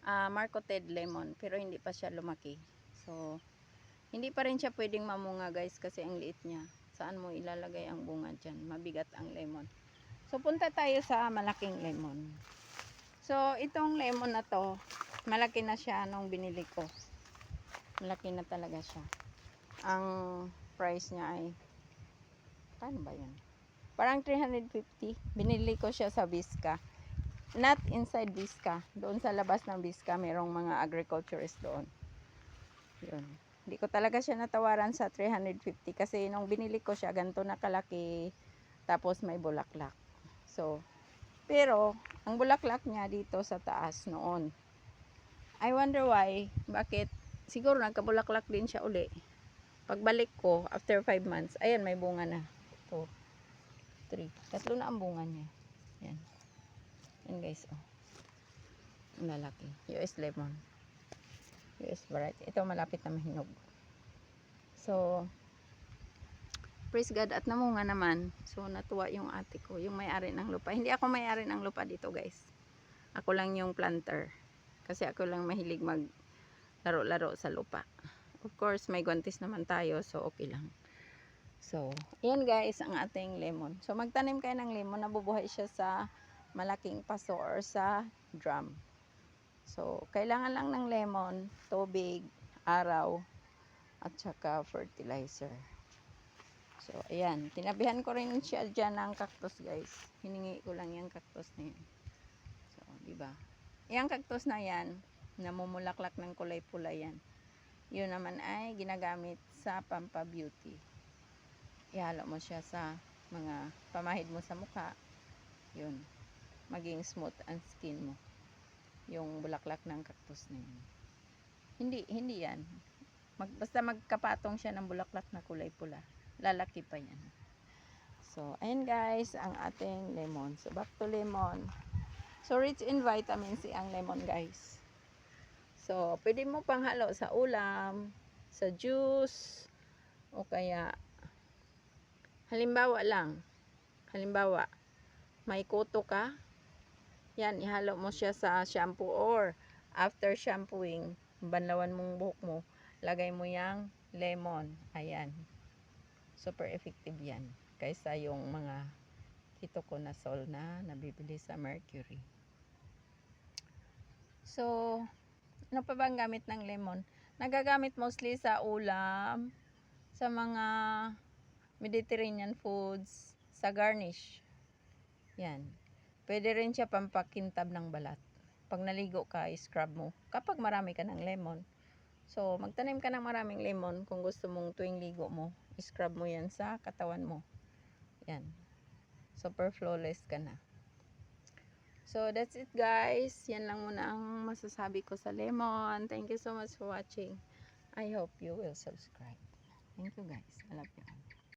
marketed lemon, pero hindi pa siya lumaki. So, hindi pa rin siya pwedeng mamunga guys kasi ang liit niya. Saan mo ilalagay ang bunga dyan? Mabigat ang lemon. So, punta tayo sa malaking lemon. So, itong lemon na to, malaki na siya nung binili ko. Malaki na talaga siya. Ang price niya ay, paano ba yun? Parang 350. Binili ko siya sa Visca. Not inside Visca. Doon sa labas ng Visca, mayroong mga agriculturist doon. Yun. Hindi ko talaga siya natawaran sa 350 kasi nung binili ko siya, ganito na kalaki. Tapos may bulaklak. So, pero, ang bulaklak niya dito sa taas noon. I wonder why, bakit, siguro nagkabulaklak din siya uli. Pagbalik ko, after 5 months, ayan, may bunga na. 2, 3, tatlo na ang bunga niya. Yan. Yan guys, oh. Ang lalaki. US lemon. US variety. Ito malapit na mahinog. So, praise God at namunga naman. So, natuwa yung ate ko, yung may-ari ng lupa. Hindi ako may-ari ng lupa dito guys. Ako lang yung planter. Kasi ako lang mahilig mag laro-laro sa lupa. Of course, may guantes naman tayo. So, okay lang. So, yan guys ang ating lemon. So, magtanim kayo ng lemon. Nabubuhay siya sa malaking paso or sa drum. So, kailangan lang ng lemon, tubig, araw, at saka fertilizer. So, ayan. Tinabihan ko rin siya dyan ng cactus guys. Hiningi ko lang yung cactus na yan. So, diba? Yung cactus na yan, namumulaklak ng kulay pula yan. Yun naman ay ginagamit sa pampabeauty. Ihalo mo siya sa mga pamahid mo sa mukha. Yun. Maging smooth ang skin mo. Yung bulaklak ng cactus na yun. Hindi yan. Basta magkapatong siya ng bulaklak na kulay pula. Lalaki pa yan. So, ayan guys, ang ating lemon. So, back to lemon. So, rich in vitamin C ang lemon guys. So, pwede mo pang halo sa ulam, sa juice, o kaya, halimbawa, may kuto ka, yan, ihalo mo siya sa shampoo or after shampooing, banlawan mong buhok mo, lagay mo yang lemon. Ayan. Super effective yan. Kaysa yung mga ketoconazole na nabibili sa Mercury. So, ano pa bang gamit ng lemon? Nagagamit mostly sa ulam, sa mga Mediterranean foods, sa garnish. Yan. Pwede rin siya pampakintab ng balat. Pag naligo ka, scrub mo. Kapag marami ka ng lemon. So, magtanim ka ng maraming lemon kung gusto mong tuwing ligo mo. Scrub mo yan sa katawan mo. Yan. Super flawless ka na. So, that's it guys. Yan lang muna ang masasabi ko sa lemon. Thank you so much for watching. I hope you will subscribe. Thank you guys. I love you.